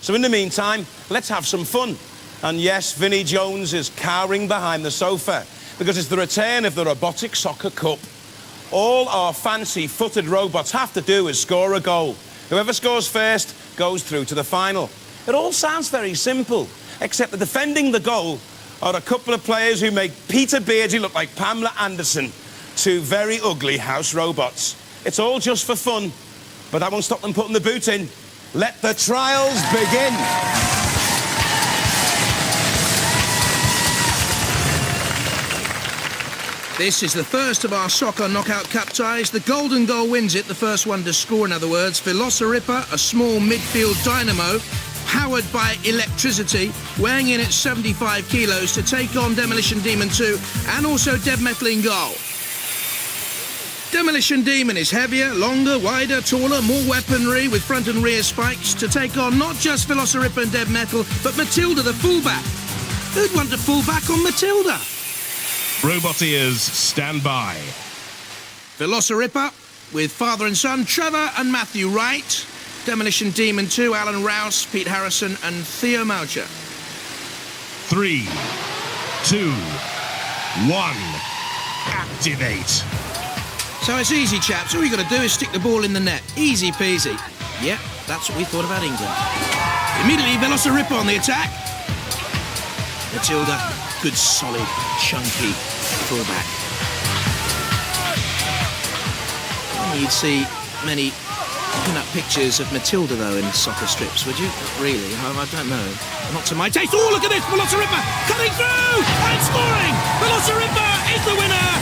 So in the meantime, let's have some fun. And yes, Vinnie Jones is cowering behind the sofa because it's the return of the Robotic Soccer Cup. All our fancy-footed robots have to do is score a goal. Whoever scores first goes through to the final. It all sounds very simple, except that defending the goal are a couple of players who make Peter Beardsley look like Pamela Anderson, two very ugly house robots. It's all just for fun, but that won't stop them putting the boot in. Let the trials begin. This is the first of our soccer knockout cup ties. The golden goal wins it, the first one to score, in other words. Velociripper, a small midfield dynamo, powered by electricity, weighing in at 75 kilos to take on Demolition Demon 2 and also Dead Metal in goal. Demolition Demon is heavier, longer, wider, taller, more weaponry with front and rear spikes to take on not just Velociripper and Dead Metal, but Matilda the fullback. Who'd want to full back on Matilda? Robot ears, stand by. Velociripper with father and son, Trevor and Matthew Wright. Demolition Demon 2, Alan Rouse, Pete Harrison and Theo Moucher. 3, 2, 1, activate. So it's easy, chaps. All you got to do is stick the ball in the net. Easy peasy. Yep, that's what we thought about England. Immediately, Velociripper on the attack. Matilda, good, solid, chunky fullback. You'd see many pin-up pictures of Matilda, though, in soccer strips, would you? Not really. I don't know. Not to my taste. Oh, look at this! Velociripper cutting through and scoring! Velociripper is the winner!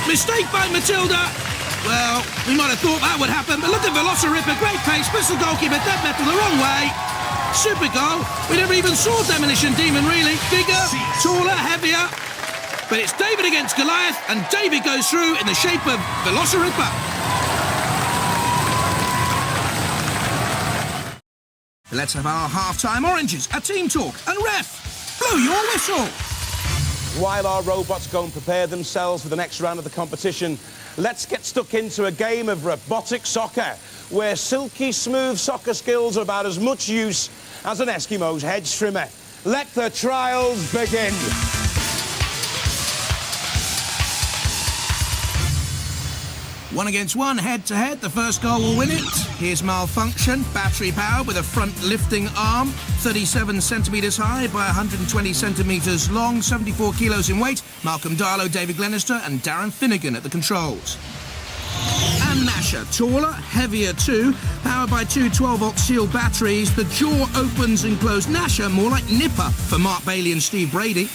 Mistake by Matilda. Well, we might have thought that would happen, but look at Velociripper. Great pace, puts the goalkeeper Dead Metal the wrong way. Super goal. We never even saw Demolition Demon, really. Bigger, taller, heavier. But it's David against Goliath, and David goes through in the shape of Velociripper. Let's have our half-time oranges, a team talk, and ref, blow your whistle. While our robots go and prepare themselves for the next round of the competition, let's get stuck into a game of robotic soccer, where silky smooth soccer skills are about as much use as an Eskimo's hedge trimmer. Let the trials begin. One against one, head-to-head. The first goal will win it. Here's Malfunction, battery-powered with a front-lifting arm, 37 centimetres high by 120 centimetres long, 74 kilos in weight. Malcolm Darlow, David Glenister and Darren Finnegan at the controls. And Nasher, taller, heavier too, powered by two 12-volt sealed batteries. The jaw opens and closes. Nasher, more like Nipper for Mark Bailey and Steve Brady.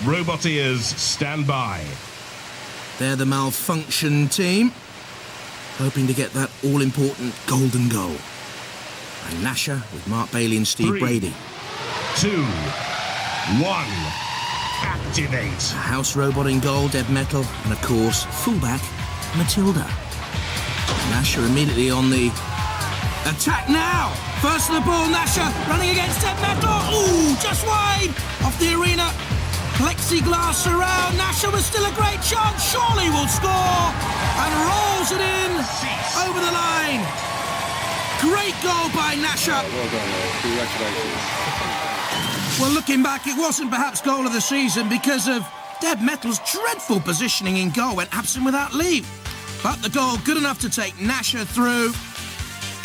Robot ears, stand by. They're the Malfunction team, hoping to get that all-important golden goal. And Nasher with Mark Bailey and Steve 3, Brady. 2, 1, activate. House robot in goal, Dead Metal, and of course, fullback, Matilda. Nasher immediately on the attack now. First of the ball, Nasher running against Dead Metal. Ooh, just wide off the arena. Plexiglass surround. Nasher was still a great chance. Surely will score and rolls it in over the line. Great goal by Nasher. Well done, congratulations. Well, looking back, it wasn't perhaps goal of the season because of Dead Metal's dreadful positioning in goal, went absent without leave. But the goal good enough to take Nasher through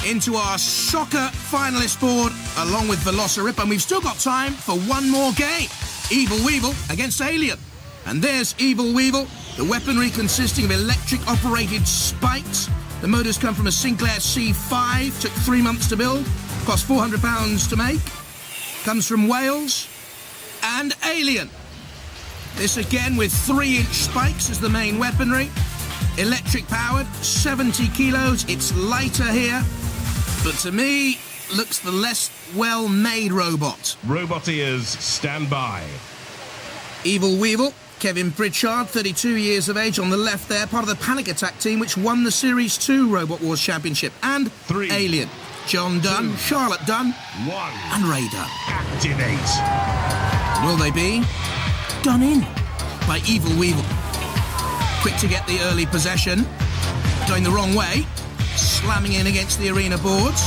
into our soccer finalist board along with Velociripper, and we've still got time for one more game. Evil Weevil against Alien. And there's Evil Weevil, the weaponry consisting of electric-operated spikes. The motors come from a Sinclair C5, took 3 months to build, cost £400 to make. Comes from Wales. And Alien. This again with 3-inch spikes as the main weaponry. Electric-powered, 70 kilos. It's lighter here, but to me, looks the less well-made robot. Robot ears, stand by. Evil Weevil, Kevin Pritchard, 32 years of age on the left there, part of the Panic Attack team which won the Series 2 Robot Wars Championship. And 3, Alien, John Dunn, 2, Charlotte Dunn, 1, and Ray Dunn. activate. Will they be done in by Evil Weevil? Quick to get the early possession, going the wrong way. slamming in against the arena boards.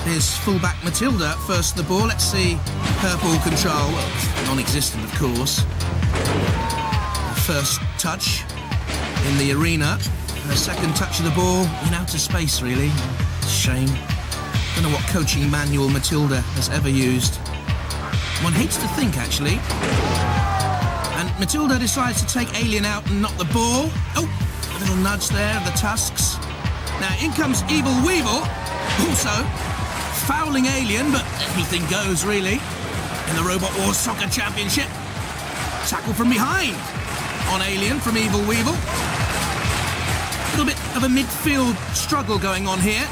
Here's fullback Matilda first to the ball. Let's see her ball control. Well, non-existent, of course. First touch in the arena. Her second touch of the ball in outer space, really. Shame. Don't know what coaching manual Matilda has ever used. One hates to think, actually. And Matilda decides to take Alien out and knock the ball. Oh, a little nudge there of the tusks. Now, in comes Evil Weevil. Also, fouling Alien, but everything goes, really. In the Robot Wars Soccer Championship. Tackle from behind on Alien from Evil Weevil. A little bit of a midfield struggle going on here.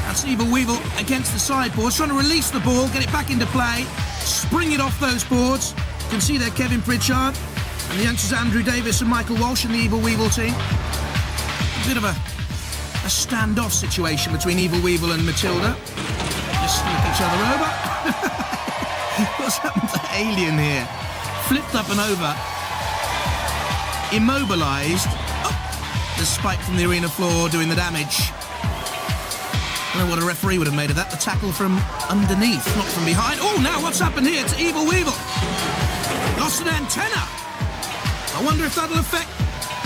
That's Evil Weevil against the sideboards, trying to release the ball, get it back into play, spring it off those boards. You can see there Kevin Pritchard and the youngsters Andrew Davis and Michael Walsh in the Evil Weevil team. A bit of a standoff situation between Evil Weevil and Matilda. Just look each other over. What's happened to Alien here? Flipped up and over. Immobilised. Oh, the spike from the arena floor doing the damage. I don't know what a referee would have made of that. The tackle from underneath, not from behind. Oh, now what's happened here to Evil Weevil? Lost an antenna. I wonder if that'll affect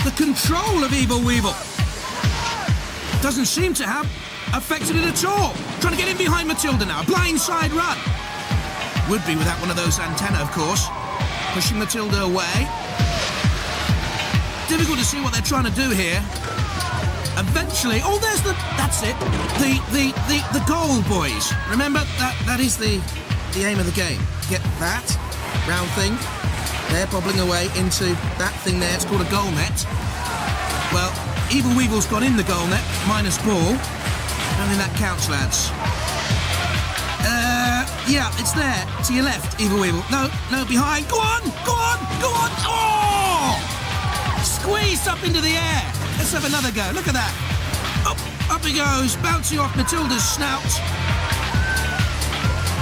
the control of Evil Weevil. Doesn't seem to have affected it at all. Trying to get in behind Matilda now. A blindside run. Would be without one of those antennae, of course. Pushing Matilda away. Difficult to see what they're trying to do here. Eventually, oh, there's that's it. The goal, boys. Remember, that is the aim of the game. Get that round thing. They're bobbling away into that thing there. It's called a goal net. Well, Evil Weevil's got in the goal net, minus ball. Only that counts, lads. Yeah, it's there. To your left, Evil Weevil. No, behind. Go on! Oh! Squeezed up into the air. Let's have another go. Look at that. Up he goes, bouncing off Matilda's snout.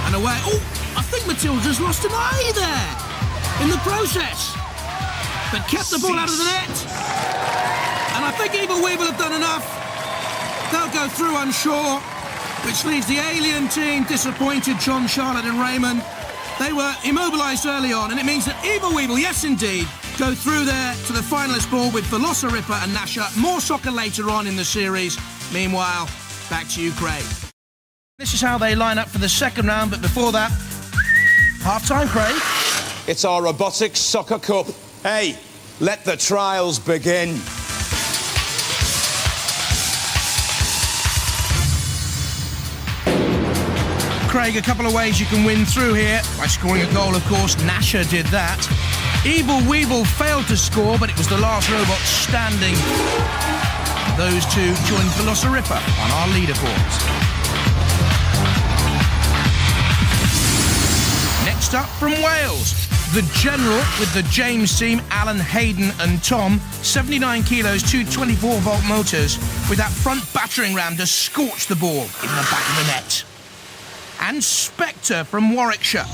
And away. Oh, I think Matilda's lost an eye there in the process. But kept the ball out of the net. And I think Evil Weevil have done enough. They'll go through, I'm sure. Which leaves the Alien team disappointed. John, Charlotte and Raymond. They were immobilised early on, and it means that Evil Weevil, yes indeed, go through there to the finalist ball with Velociripper and Nasher. More soccer later on in the series. Meanwhile, back to you, Craig. This is how they line up for the second round, but before that, half-time, Craig. It's our Robotic Soccer Cup. Hey, let the trials begin. Craig, a couple of ways you can win through here. By scoring a goal, of course. Nasher did that. Evil Weevil failed to score, but it was the last robot standing. Those two joined Velociripper on our leaderboards. Next up from Wales, the General with the James team, Alan, Hayden and Tom. 79 kilos, two 24-volt motors with that front battering ram to scorch the ball in the back of the net. And Spectre from Warwickshire.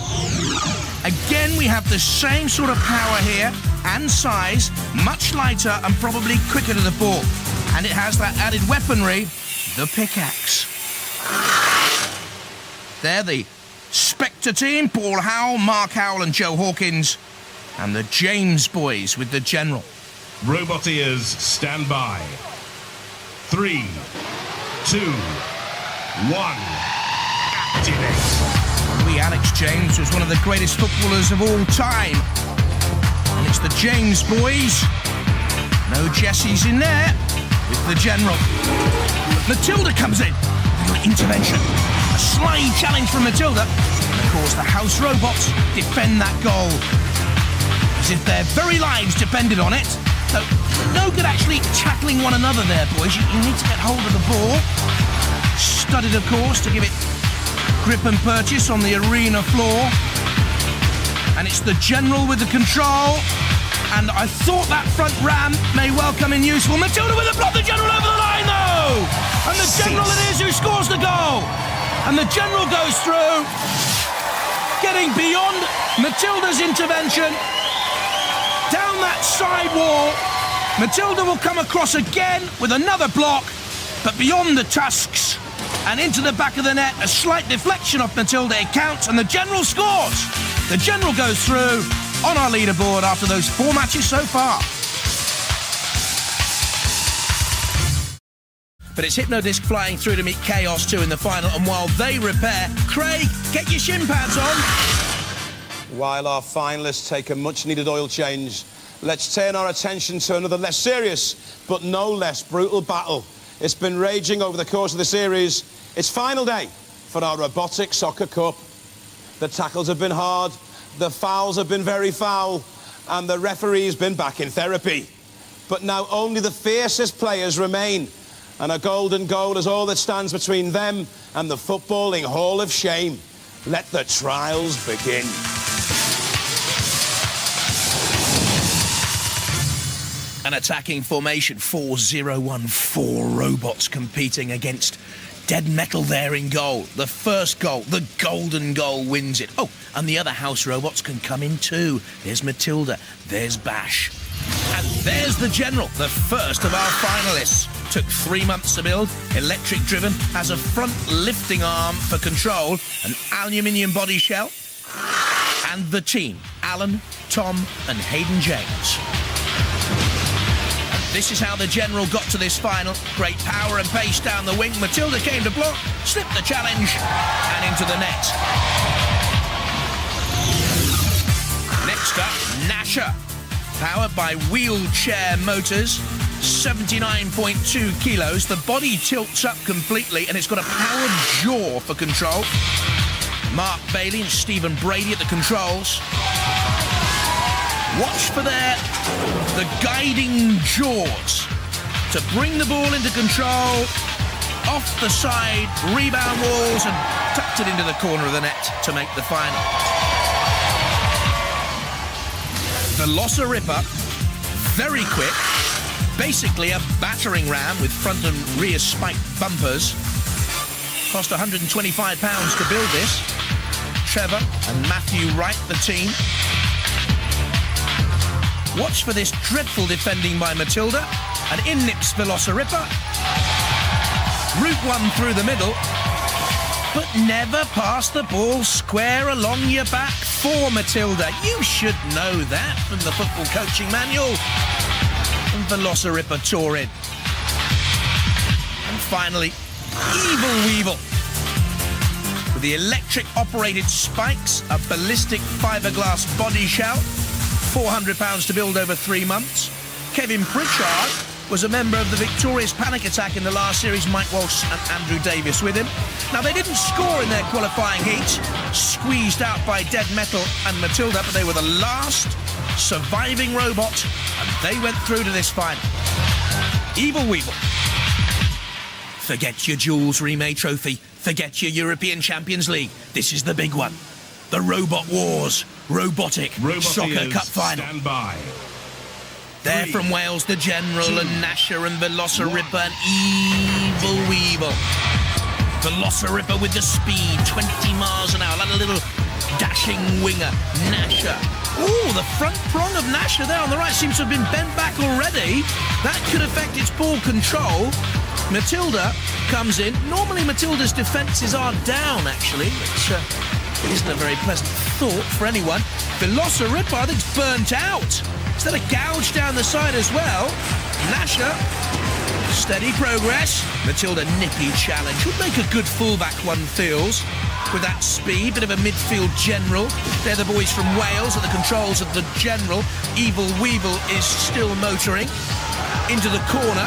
Again, we have the same sort of power here and size, much lighter and probably quicker to the ball. And it has that added weaponry, the pickaxe. They're the Spectre team, Paul Howell, Mark Howell and Joe Hawkins. And the James boys with the General. Roboteers, stand by. 3, 2, 1. Wee Alex James was one of the greatest footballers of all time. And it's the James boys. No Jessies in there with the General. But Matilda comes in. A little intervention. A slide challenge from Matilda. And of course the house robots defend that goal. As if their very lives depended on it. So no good actually tackling one another there, boys. You need to get hold of the ball. Studded, of course, to give it grip and purchase on the arena floor. And it's the General with the control. And I thought that front ram may well come in useful. Matilda with a block, the General over the line though! And the General it is who scores the goal. And the General goes through, getting beyond Matilda's intervention, down that side wall, Matilda will come across again with another block, but beyond the tusks and into the back of the net. A slight deflection off Matilda, it counts, and the General scores. The General goes through on our leaderboard after those 4 matches so far. But it's Hypnodisc flying through to meet Chaos 2 in the final, and while they repair, Craig, get your shin pads on. While our finalists take a much-needed oil change, let's turn our attention to another less serious, but no less brutal battle. It's been raging over the course of the series. It's final day for our Robotic Soccer Cup. The tackles have been hard, the fouls have been very foul, and the referee's been back in therapy. But now only the fiercest players remain, and a golden goal is all that stands between them and the footballing Hall of Shame. Let the trials begin. An attacking formation, 4-0-1-4 robots competing against Dead Metal there in goal. The first goal, the golden goal, wins it. Oh, and the other house robots can come in too. There's Matilda, there's Bash. And there's the General, the first of our finalists. Took 3 months to build, electric driven, has a front lifting arm for control, an aluminium body shell, and the team, Alan, Tom and Hayden James. And this is how the General got to this final. Great power and pace down the wing. Matilda came to block, slipped the challenge, and into the net. Next up, Nasher. Powered by wheelchair motors, 79.2 kilos. The body tilts up completely and it's got a powered jaw for control. Mark Bailey and Stephen Brady at the controls. Watch for the guiding jaws to bring the ball into control, off the side, rebound walls, and tucked it into the corner of the net to make the final. Velociripper, very quick, basically a battering ram with front and rear spiked bumpers. Cost £125 to build this. Trevor and Matthew Wright, the team. Watch for this dreadful defending by Matilda, and in nips Velociripper. Route one through the middle, but never pass the ball square along your back for Matilda. You should know that from the football coaching manual. And Velociripper tore in. And finally, Evil Weevil. With the electric-operated spikes, a ballistic fiberglass body shell, £400 to build over 3 months. Kevin Pritchard was a member of the victorious Panic Attack in the last series, Mike Walsh and Andrew Davis with him. Now, they didn't score in their qualifying heat, squeezed out by Dead Metal and Matilda, but they were the last surviving robot, and they went through to this final. Evil Weevil. Forget your Jules Rimet Trophy, forget your European Champions League. This is the big one. The Robot Wars Robotic Soccer Cup Final. Stand by. They're from Wales, the General and Nasher and Velociripper and Evil Weevil. Velociripper with the speed, 20 miles an hour, like a little dashing winger. Nasher. Ooh, the front prong of Nasher there on the right seems to have been bent back already. That could affect its ball control. Matilda comes in. Normally Matilda's defences are down, actually, which isn't a very pleasant thought for anyone. Velociripper, I think, is burnt out. Is that a gouge down the side as well? Nasher, steady progress. Matilda, nippy challenge. Would make a good fullback, one feels, with that speed. Bit of a midfield General. They're the boys from Wales at the controls of the General. Evil Weevil is still motoring into the corner.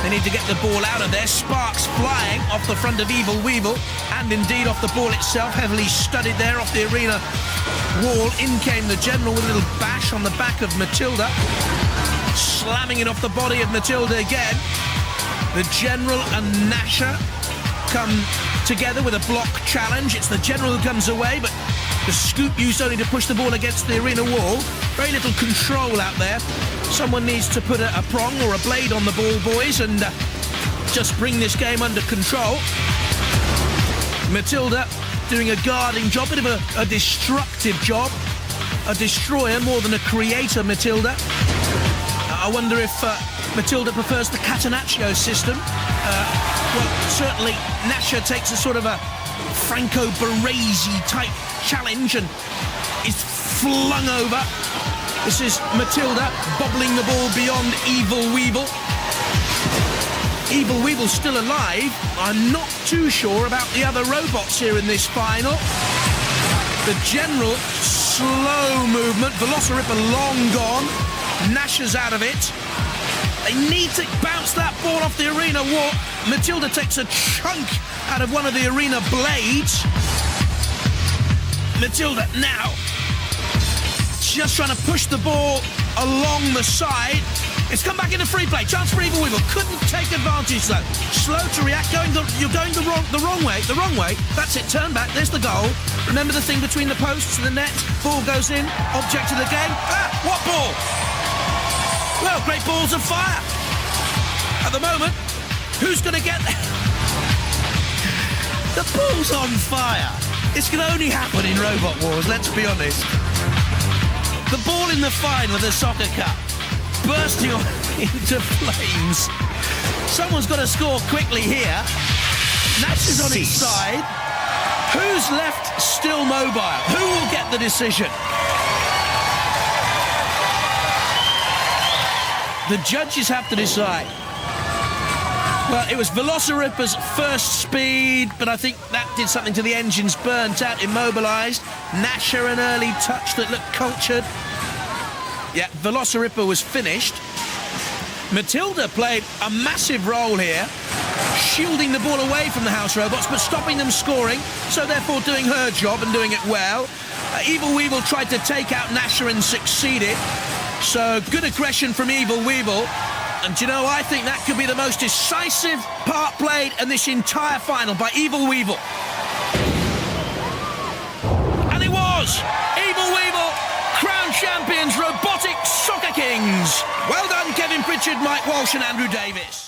They need to get the ball out of there. Sparks flying off the front of Evil Weevil, and indeed off the ball itself, heavily studied there off the arena wall. In came the General with a little bash on the back of Matilda, slamming it off the body of Matilda again. The General and Nasher come together with a block challenge. It's the General who comes away, but the scoop used only to push the ball against the arena wall. Very little control out there. Someone needs to put a prong or a blade on the ball, boys, and just bring this game under control. Matilda doing a guarding job, bit of a destructive job. A destroyer more than a creator, Matilda. I wonder if Matilda prefers the Catenaccio system. Well, certainly Nasher takes a sort of a Franco Baresi type challenge and is flung over. This is Matilda bobbling the ball beyond Evil Weevil. Evil Weevil's still alive. I'm not too sure about the other robots here in this final. The general slow movement. Velociraptor long gone. Nasher's out of it. They need to bounce that ball off the arena wall. Matilda takes a chunk out of one of the arena blades. Matilda now just trying to push the ball along the side. It's come back into free play. Chance for Evil Weevil. Couldn't take advantage though. Slow to react. You're going the wrong way. The wrong way. That's it. Turn back. There's the goal. Remember the thing between the posts and the net. Ball goes in. Object of the game. Ah, what ball? Well, great balls of fire. At the moment, who's going to get there? The ball's on fire. This can only happen in Robot Wars. Let's be honest. The ball in the final of the Soccer Cup. Bursting into flames. Someone's got to score quickly here. Nash is on its side. Who's left still mobile? Who will get the decision? The judges have to decide. Well, it was Velociraptor's first speed, but I think that did something to the engines, burnt out, immobilised. Nasher an early touch that looked cultured. Yeah, Velociraptor was finished. Matilda played a massive role here, shielding the ball away from the house robots, but stopping them scoring, so therefore doing her job and doing it well. Evil Weevil tried to take out Nasher and succeeded. So good aggression from Evil Weevil. And you know, I think that could be the most decisive part played in this entire final by Evil Weevil. And it was! Evil Weevil, crowned champions, Robotic Soccer Kings. Well done, Kevin Pritchard, Mike Walsh and Andrew Davis.